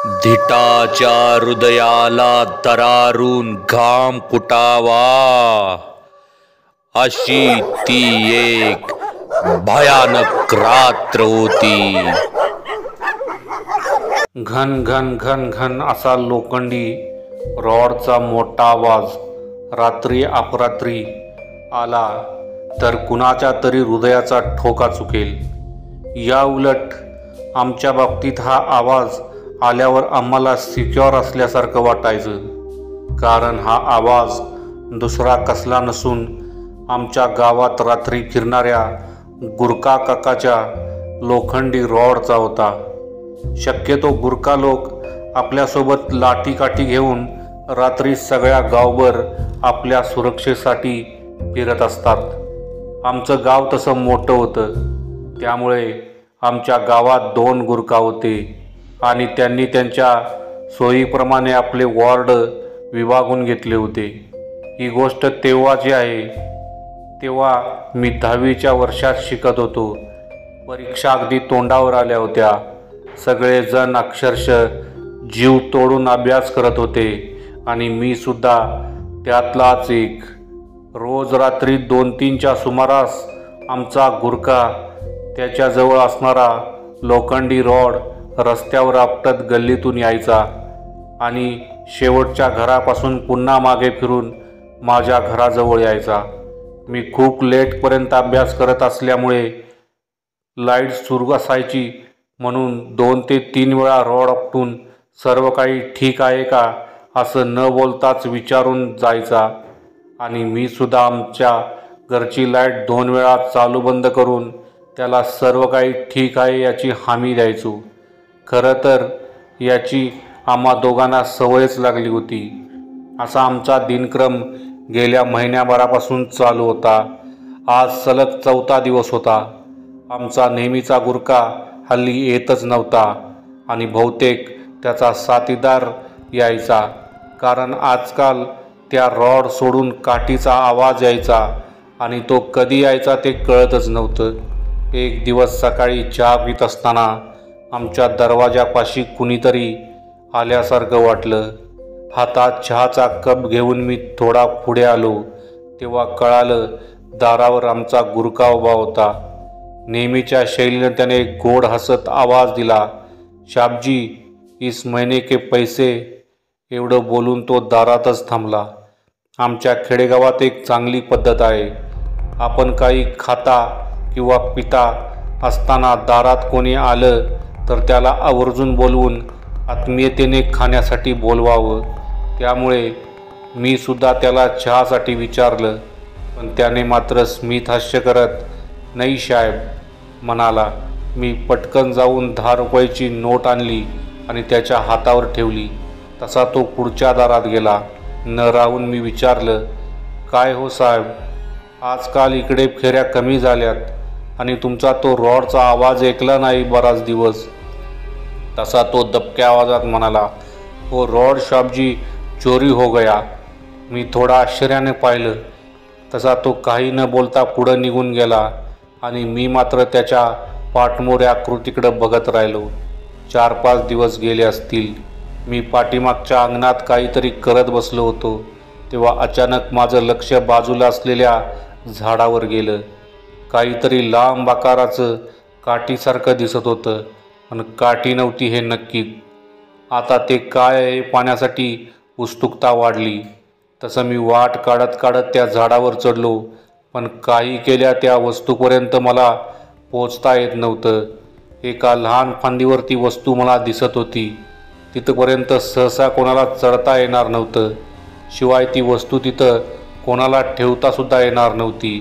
धिटाच्या हृदयाला दरारून घाम फुटावा अशी ती एक भयानक रात्र होती। घन घन घन घन असा लोखंडी रॉडचा मोठा आवाज रात्री अपरात्री आला तर कुणाच्या तरी हृदयाचा ठोका चुकेल। या उलट आमच्या बाबतीत हा आवाज आल्यावर आम्हाला सिक्युअर असल्यासारखं वाटायचं, कारण हा आवाज दुसरा कसला नसून आमच्या गावात रात्री फिरणाऱ्या गुरखा काकाच्या लोखंडी रॉडचा होता। शक्यतो गुरखा लोक आपल्यासोबत लाठीकाठी घेऊन रात्री सगळ्या गावभर आपल्या सुरक्षेसाठी फिरत असतात। आमचं गाव तसं मोठं होतं, त्यामुळे आमच्या गावात 2 गुरखा होते आणि त्यांनी त्यांच्या सोयीप्रमाणे आपले वॉर्ड विभागून घेतले होते। ही गोष्ट तेव्हाची आहे, तेव्हा मी 10वीच्या वर्षात शिकत होतो। परीक्षा अगदी तोंडावर आल्या होत्या। सगळेजण अक्षरशः जीव तोडून अभ्यास करत होते आणि मी सुद्धा त्यातलाच एक। रोज रात्री 2-3च्या सुमारास आमचा गुरखा त्याच्याजवळ असणारा लोखंडी रॉड रस्त्यावर आपटत गल्लीतून यायचा आणि शेवटच्या घरापासून पुन्हा मागे फिरून माझ्या घराजवळ यायचा। मी खूप लेटपर्यंत अभ्यास करत असल्यामुळे लाईट सुरू असायची म्हणून 2 ते 3 वेळा रॉड आपटून सर्व काही ठीक आहे का असं न बोलताच विचारून जायचा आणि मी सुद्धा आमच्या घरची लाईट 2 वेळा चालू बंद करून त्याला सर्व काही ठीक आहे याची हमी द्यायचो। खरं तर याची आम्हा दोघांना सवयच लागली होती। असा आमचा दिनक्रम गेल्या महिन्याभरापासून चालू होता। आज सलग 4था दिवस होता। आमचा नेहमीचा गुरखा हल्ली येतच नव्हता आणि बहुतेक त्याचा साथीदार यायचा, कारण आजकाल त्या रॉड सोडून काठीचा आवाज यायचा आणि तो कधी यायचा ते कळतच नव्हतं। एक दिवस सकाळी चहा पीत असताना आमच्या दरवाजापाशी कुणीतरी आल्यासारखं वाटलं। हातात चहाचा कप घेऊन मी थोडा पुढे आलो तेव्हा कळालं दारावर आमचा गुरखा उभा होता। नेहमीच्या शैलीने त्याने गोड हसत आवाज दिला, "शाबजी, इस महीने के पैसे." एवढं बोलून तो दारातच थांबला। आमच्या खेडेगावात एक चांगली पद्धत आहे, आपण काही खाता किंवा पिता असताना दारात कोणी आलं तर त्याला आवर्जून बोलवून आत्मीयतेने खाण्यासाठी बोलवावं। त्यामुळे मी सुद्धा त्याला चहासाठी विचारलं, पण त्याने मात्र स्मित हास्य करत "नहीं साहेब" म्हणाला। मी पटकन जाऊन 10 रुपयाची नोट आणली आणि त्याच्या हातावर ठेवली। तसा तो पुढच्या दारात गेला। न राहून मी विचारलं, "काय हो साहेब, आजकाल इकडे फेऱ्या कमी झाल्यात आणि तुमचा तो रॉडचा आवाज ऐकला नाही बराच दिवस." तसा तो दबक्या आवाजात म्हणाला, "वो रॉड शाबजी चोरी हो गया." मी थोडा आश्चर्याने पाहिलं। तसा तो काही न बोलता पुढं निघून गेला आणि मी मात्र त्याच्या पाठमोऱ्या कृतीकडे बघत राहिलो। 4-5 दिवस गेले असतील। मी पाठीमागच्या अंगणात काहीतरी करत बसलो होतो तेव्हा अचानक माझं लक्ष बाजूला असलेल्या झाडावर गेलं। काहीतरी लांब आकाराचं काठीसारखं दिसत होतं, पण काठी नव्हती हे नक्कीच। आता ते काय आहे पाहण्यासाठी उत्सुकता वाढली। तसं मी वाट काढत काढत त्या झाडावर चढलो, पण काही केल्या त्या वस्तूपर्यंत मला पोचता येत नव्हतं। एका लहान फांदीवर ती वस्तू मला दिसत होती। तिथपर्यंत सहसा कोणाला चढता येणार नव्हतं, शिवाय ती वस्तू तिथं कोणाला ठेवतासुद्धा येणार नव्हती।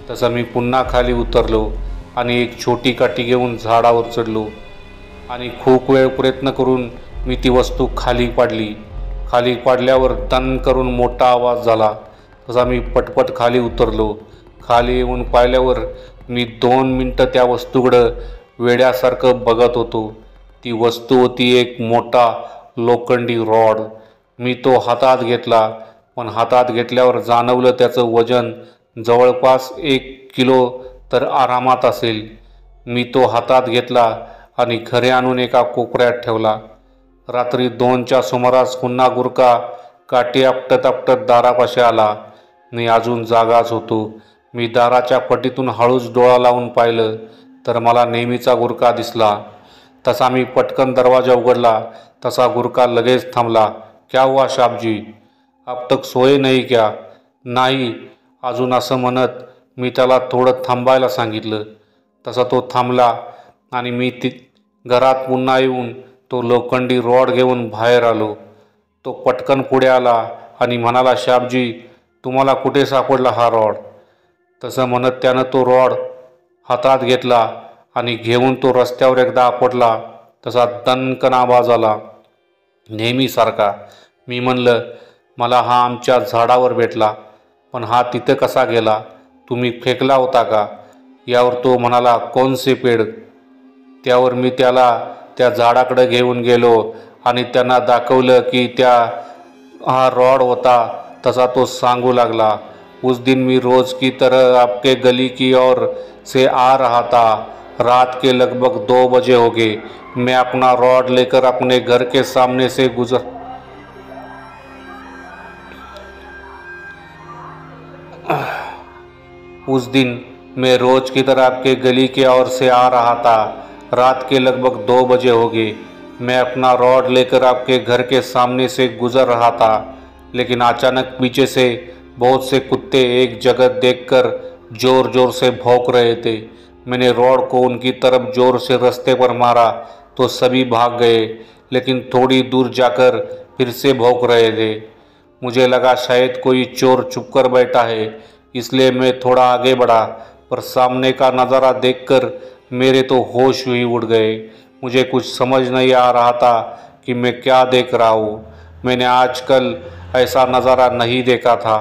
तसं मी पुन्हा खाली उतरलो आणि एक छोटी काठी घेऊन झाडावर चढलो आणि खूप वेळ प्रयत्न करून मी ती वस्तू खाली पाडली। खाली पाडल्यावर दन करून मोठा आवाज झाला। तसा मी पटपट खाली उतरलो। खाली येऊन पाहिल्यावर मी 2 मिनटं त्या वस्तूकडं वेड्यासारखं बघत होतो। ती वस्तू होती एक मोठा लोखंडी रॉड। मी तो हातात घेतला, पण हातात घेतल्यावर जाणवलं त्याचं वजन जवळपास 1 किलो तर आरामात असेल। मी तो हातात घेतला आणि घरी आणून एका कोपऱ्यात ठेवला। रात्री 2च्या सुमारास पुन्हा गुरका काठी आपटत आपटत दारापाशी आला. मी अजून जागाच होतो. मी दाराच्या पटीतून हळूच डोळा लावून पाहिलं तर मला नेहमीचा गुरका दिसला. तसा मी पटकन दरवाजा उघडला तसा गुरका लगेच थांबला. क्या हुआ साहबजी, अब तक सोए नहीं क्या? नाही, अजून असं म्हणत मी त्याला थोडं थांबायला सांगितलं. तसा तो थांबला आणि मी घरात पुन्हा येऊन तो लोखंडी रॉड घेऊन बाहेर आलो. तो पटकन पुढे आला आणि म्हणाला, साहबजी तुम्हाला कुठे सापडला हा रॉड? तसं म्हणत त्यानं तो रॉड हातात घेतला आणि घेऊन तो रस्त्यावर एकदा आपटला तसा दणकन आवाज आला, नेहमीसारखा. मी म्हणलं, मला हा आमच्या झाडावर भेटला, पण हा तिथं कसा गेला? तुम्ही फेकला होता का? यावर तो म्हणाला, कौन से पेड़? त्यावर मी त्याला त्या झाडाकडे घेऊन गेलो आणि त्यांना दाखवलं की हा रॉड होता. तसा तो सांगू लागला, उस दिन मी रोज की तरह आपके गली की ओर से आ रहा था. रात के लगभग 2 बजे हो गए. मैं अपना रॉड लेकर अपने घर के सामने से उस दिन मैं रोज की तरह आपके गली के ओर से आ रहा था. रात के लगभग 2 बजे हो गए. मैं अपना रॉड लेकर आपके घर के सामने से गुजर रहा था, लेकिन अचानक पीछे से बहुत से कुत्ते एक जगह देखकर जोर जोर से भौंक रहे थे. मैंने रॉड को उनकी तरफ जोर से रास्ते पर मारा तो सभी भाग गए, लेकिन थोड़ी दूर जाकर फिर से भौंक रहे थे. मुझे लगा शायद कोई चोर छुपकर बैठा है, इसलिए मैं थोड़ा आगे बढ़ा, पर सामने का नज़ारा देखकर मेरे तो होश ही उड़ गए. मुझे कुछ समझ नहीं आ रहा था कि मैं क्या देख रहा हूँ. मैंने आजकल ऐसा नज़ारा नहीं देखा था.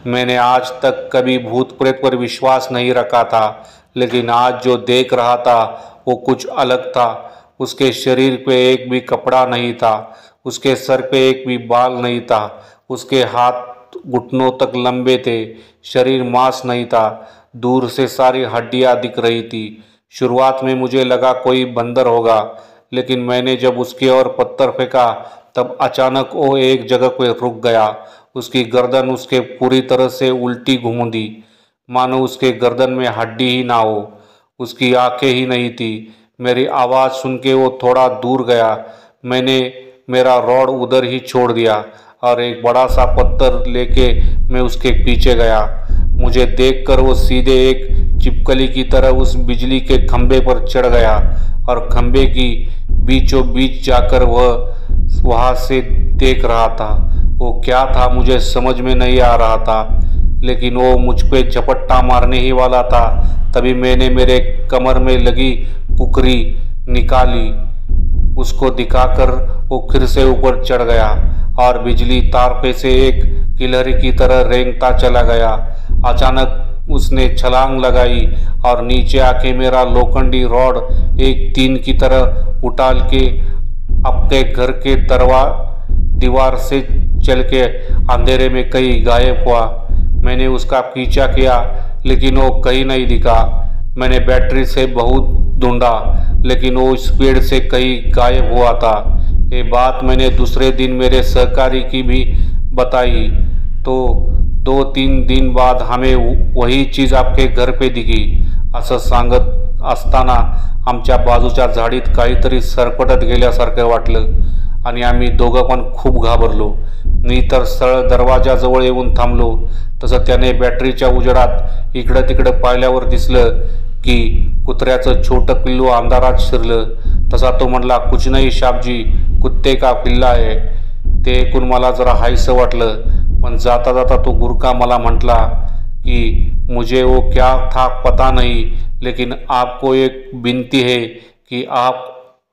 मैंने आज तक कभी भूत प्रेत पर विश्वास नहीं रखा था, लेकिन आज जो देख रहा था वो कुछ अलग था. उसके शरीर पे एक भी कपड़ा नहीं था, उसके सर पे एक भी बाल नहीं था, उसके हाथ घुटनों तक लंबे थे, शरीर मांस नहीं था, दूर से सारी हड्डियां दिख रही थी. शुरुआत में मुझे लगा कोई बंदर होगा, लेकिन मैंने जब उसकी ओर पत्थर फेंका तब अचानक वो एक जगह पे रुक गया. उसकी गर्दन उसके पूरी तरह से उल्टी घुमाई, मानो उसके गर्दन में हड्डी ही ना हो. उसकी आंखें ही नहीं थी. मेरी आवाज़ सुन के वो थोड़ा दूर गया. मैंने मेरा रॉड उधर ही छोड़ दिया और एक बड़ा सा पत्थर लेके मैं उसके पीछे गया. मुझे देखकर वो सीधे एक चिपकली की तरह उस बिजली के खंभे पर चढ़ गया और खंभे की बीचों बीच जाकर वह वहाँ से देख रहा था. वो क्या था मुझे समझ में नहीं आ रहा था, लेकिन वो मुझ पे झपट्टा मारने ही वाला था. तभी मैंने मेरे कमर में लगी कुकरी निकाली. उसको दिखाकर वो फिर से ऊपर चढ़ गया और बिजली तार पे से एक किलहरी की तरह रेंगता चला गया. अचानक उसने छलांग लगाई और नीचे आके मेरा लोखंडी रॉड एक तीन की तरह उठाल के अपने घर के दीवार से चल के अंधेरे में कहीं गायब हुआ. मैंने उसका पीछा किया, लेकिन वो कहीं नहीं दिखा. मैंने बैटरी से बहुत ढूंढा, लेकिन वो इस पेड़ से कहीं गायब हुआ था. ये बात मैंने दूसरे दिन मेरे सहकारी की भी बताई, तो 2-3 दिन बाद हमें वही चीज़ आपके घर पे दिखी. असं सांगत असताना आमच्या बाजूच्या झाडीत काहीतरी सरपटत गेल्यासारखं वाटलं आणि आम्ही दोघं पण खूप घाबरलो. मी तर सरळ दरवाजाजवळ येऊन थांबलो. तसं त्याने बॅटरीच्या उजेडात इकडं तिकडं पाहिल्यावर दिसलं की कुत्र्याचं छोटं पिल्लू अंधारात शिरलं. तसा तो म्हणला, कुछ नहीं साहबजी, कुत्ते का पिल्ला है. ते ऐकून मला जरा हायसं वाटलं, पण जाता जाता तो गुरका मला म्हटला कि मुझे वो क्या था पता नहीं, लेकिन आपको एक विनती है कि आप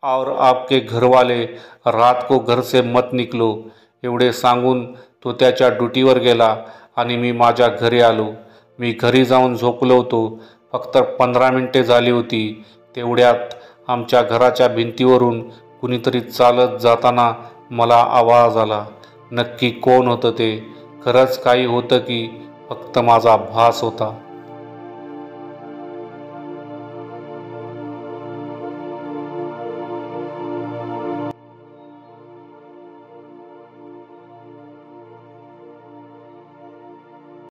और आपके घर वाले रात को घर से मत निकलो. एवढे सांगून तो त्याच्या ड्युटीवर गेला आणि मी माझ्या घरी आलो. मी घरी जाऊन झोपलो होतो. फक्त 15 मिनिटे झाली होती. तेवढ्यात आमच्या घराच्या भिंतीवरून कुणीतरी चालत जाताना मला आवाज आला. नक्की कोण होतं ते? खरंच काही होतं की फक्त माझा भास होता?